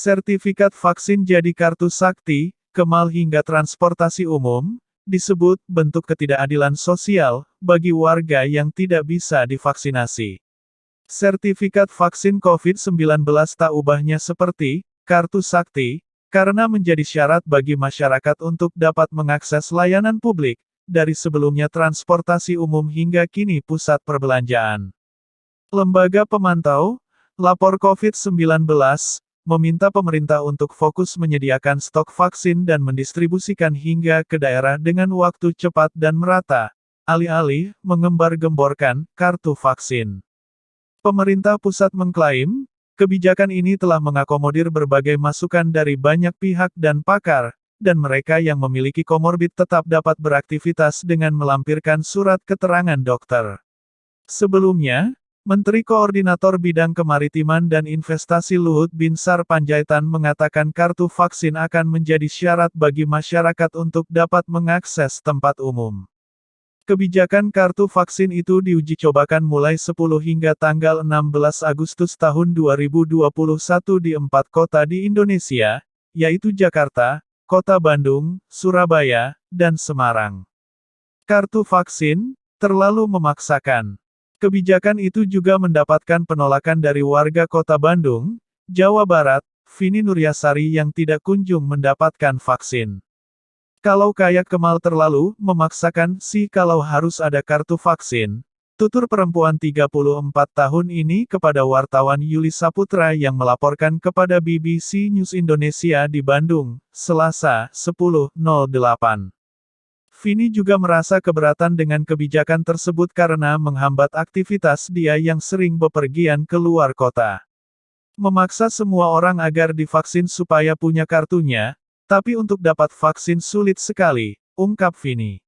Sertifikat vaksin jadi kartu sakti, kemal hingga transportasi umum, disebut bentuk ketidakadilan sosial bagi warga yang tidak bisa divaksinasi. Sertifikat vaksin COVID-19 tak ubahnya seperti kartu sakti, karena menjadi syarat bagi masyarakat untuk dapat mengakses layanan publik, dari sebelumnya transportasi umum hingga kini pusat perbelanjaan. Lembaga pemantau, lapor COVID-19, meminta pemerintah untuk fokus menyediakan stok vaksin dan mendistribusikan hingga ke daerah dengan waktu cepat dan merata, alih-alih mengembar-gemborkan kartu vaksin. Pemerintah pusat mengklaim, kebijakan ini telah mengakomodir berbagai masukan dari banyak pihak dan pakar, dan mereka yang memiliki komorbid tetap dapat beraktivitas dengan melampirkan surat keterangan dokter. Sebelumnya, Menteri Koordinator Bidang Kemaritiman dan Investasi Luhut Binsar Panjaitan mengatakan kartu vaksin akan menjadi syarat bagi masyarakat untuk dapat mengakses tempat umum. Kebijakan kartu vaksin itu diuji cobakan mulai 10 hingga tanggal 16 Agustus tahun 2021 di 4 kota di Indonesia, yaitu Jakarta, Kota Bandung, Surabaya, dan Semarang. Kartu vaksin terlalu memaksakan. Kebijakan itu juga mendapatkan penolakan dari warga Kota Bandung, Jawa Barat, Vini Nuryasari yang tidak kunjung mendapatkan vaksin. Kalau kayak Kemal terlalu memaksakan sih kalau harus ada kartu vaksin, tutur perempuan 34 tahun ini kepada wartawan Yuli Saputra yang melaporkan kepada BBC News Indonesia di Bandung, Selasa, 10.08. Vini juga merasa keberatan dengan kebijakan tersebut karena menghambat aktivitas dia yang sering bepergian ke luar kota. Memaksa semua orang agar divaksin supaya punya kartunya, tapi untuk dapat vaksin sulit sekali, ungkap Vini.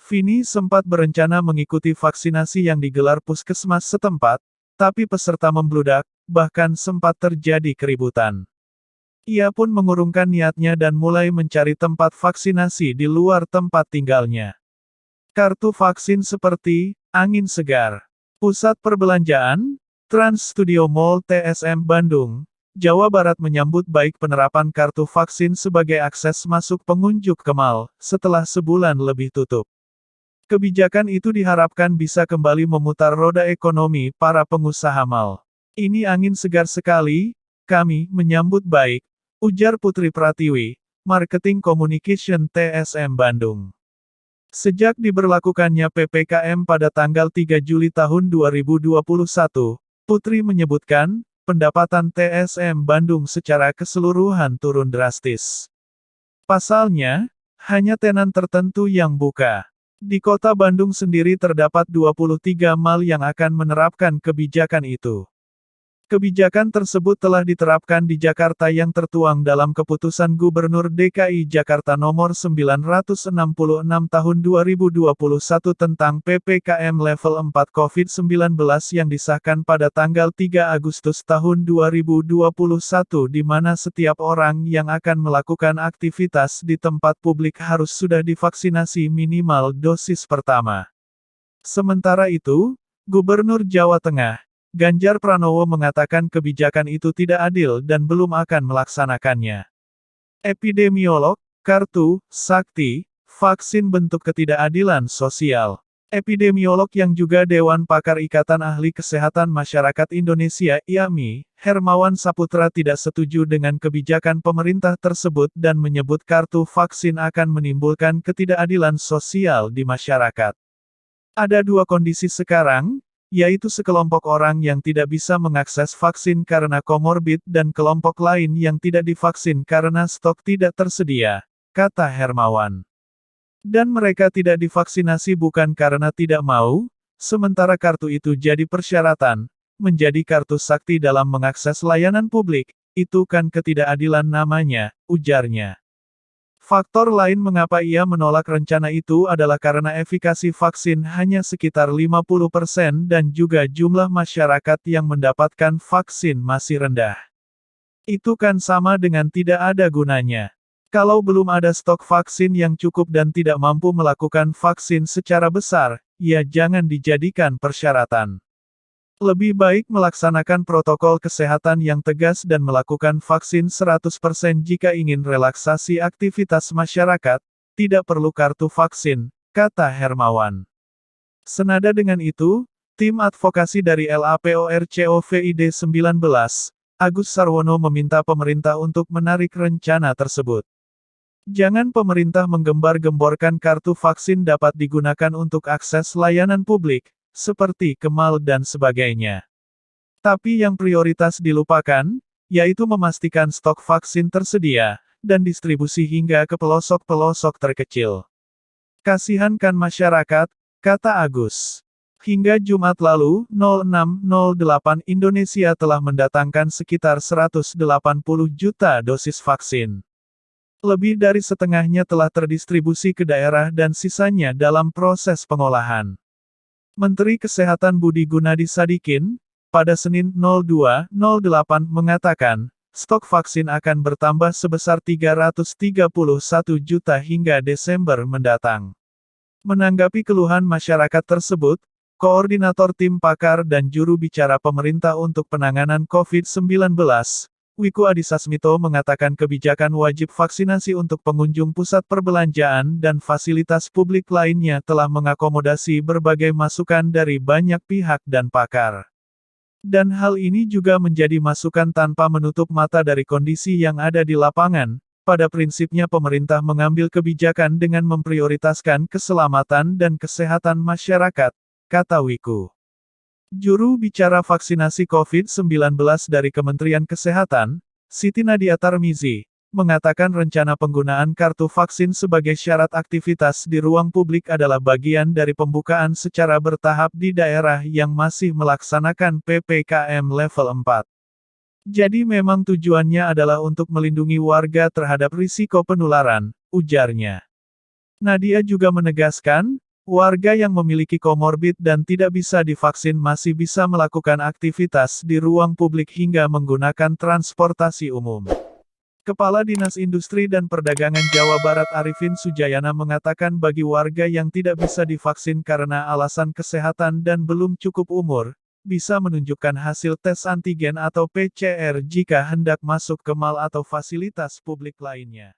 Vini sempat berencana mengikuti vaksinasi yang digelar puskesmas setempat, tapi peserta membludak, bahkan sempat terjadi keributan. Ia pun mengurungkan niatnya dan mulai mencari tempat vaksinasi di luar tempat tinggalnya. Kartu vaksin seperti angin segar. Pusat Perbelanjaan, Trans Studio Mall TSM Bandung, Jawa Barat menyambut baik penerapan kartu vaksin sebagai akses masuk pengunjung ke mal, setelah sebulan lebih tutup. Kebijakan itu diharapkan bisa kembali memutar roda ekonomi para pengusaha mal. Ini angin segar sekali, kami menyambut baik, ujar Putri Pratiwi, Marketing Communication TSM Bandung. Sejak diberlakukannya PPKM pada tanggal 3 Juli tahun 2021, Putri menyebutkan, pendapatan TSM Bandung secara keseluruhan turun drastis. Pasalnya, hanya tenan tertentu yang buka. Di kota Bandung sendiri terdapat 23 mal yang akan menerapkan kebijakan itu. Kebijakan tersebut telah diterapkan di Jakarta yang tertuang dalam Keputusan Gubernur DKI Jakarta Nomor 966 Tahun 2021 tentang PPKM Level 4 COVID-19 yang disahkan pada tanggal 3 Agustus tahun 2021 di mana setiap orang yang akan melakukan aktivitas di tempat publik harus sudah divaksinasi minimal dosis pertama. Sementara itu, Gubernur Jawa Tengah, Ganjar Pranowo mengatakan kebijakan itu tidak adil dan belum akan melaksanakannya. Epidemiolog, kartu, sakti, vaksin bentuk ketidakadilan sosial. Epidemiolog yang juga Dewan Pakar Ikatan Ahli Kesehatan Masyarakat Indonesia (IAMI), Hermawan Saputra tidak setuju dengan kebijakan pemerintah tersebut dan menyebut kartu vaksin akan menimbulkan ketidakadilan sosial di masyarakat. Ada dua kondisi sekarang, yaitu sekelompok orang yang tidak bisa mengakses vaksin karena komorbid dan kelompok lain yang tidak divaksin karena stok tidak tersedia, kata Hermawan. Dan mereka tidak divaksinasi bukan karena tidak mau, sementara kartu itu jadi persyaratan, menjadi kartu sakti dalam mengakses layanan publik, itu kan ketidakadilan namanya, ujarnya. Faktor lain mengapa ia menolak rencana itu adalah karena efikasi vaksin hanya sekitar 50% dan juga jumlah masyarakat yang mendapatkan vaksin masih rendah. Itu kan sama dengan tidak ada gunanya. Kalau belum ada stok vaksin yang cukup dan tidak mampu melakukan vaksin secara besar, ya jangan dijadikan persyaratan. Lebih baik melaksanakan protokol kesehatan yang tegas dan melakukan vaksin 100% jika ingin relaksasi aktivitas masyarakat, tidak perlu kartu vaksin, kata Hermawan. Senada dengan itu, tim advokasi dari LAPORCOVID-19, Agus Sarwono meminta pemerintah untuk menarik rencana tersebut. Jangan pemerintah menggembar-gemborkan kartu vaksin dapat digunakan untuk akses layanan publik, seperti ke mal dan sebagainya. Tapi yang prioritas dilupakan, yaitu memastikan stok vaksin tersedia, dan distribusi hingga ke pelosok-pelosok terkecil. Kasihankan masyarakat, kata Agus. Hingga Jumat lalu, 06.08 Indonesia telah mendatangkan sekitar 180 juta dosis vaksin. Lebih dari setengahnya telah terdistribusi ke daerah dan sisanya dalam proses pengolahan. Menteri Kesehatan Budi Gunadi Sadikin, pada Senin 02.08 mengatakan, stok vaksin akan bertambah sebesar 331 juta hingga Desember mendatang. Menanggapi keluhan masyarakat tersebut, Koordinator Tim Pakar dan Juru Bicara Pemerintah untuk Penanganan COVID-19, Wiku Adhisa Smito mengatakan kebijakan wajib vaksinasi untuk pengunjung pusat perbelanjaan dan fasilitas publik lainnya telah mengakomodasi berbagai masukan dari banyak pihak dan pakar. Dan hal ini juga menjadi masukan tanpa menutup mata dari kondisi yang ada di lapangan. Pada prinsipnya pemerintah mengambil kebijakan dengan memprioritaskan keselamatan dan kesehatan masyarakat, kata Wiku. Juru bicara vaksinasi COVID-19 dari Kementerian Kesehatan, Siti Nadia Tarmizi, mengatakan rencana penggunaan kartu vaksin sebagai syarat aktivitas di ruang publik adalah bagian dari pembukaan secara bertahap di daerah yang masih melaksanakan PPKM level 4. Jadi memang tujuannya adalah untuk melindungi warga terhadap risiko penularan, ujarnya. Nadia juga menegaskan, warga yang memiliki komorbid dan tidak bisa divaksin masih bisa melakukan aktivitas di ruang publik hingga menggunakan transportasi umum. Kepala Dinas Industri dan Perdagangan Jawa Barat Arifin Sujayana mengatakan bagi warga yang tidak bisa divaksin karena alasan kesehatan dan belum cukup umur, bisa menunjukkan hasil tes antigen atau PCR jika hendak masuk ke mal atau fasilitas publik lainnya.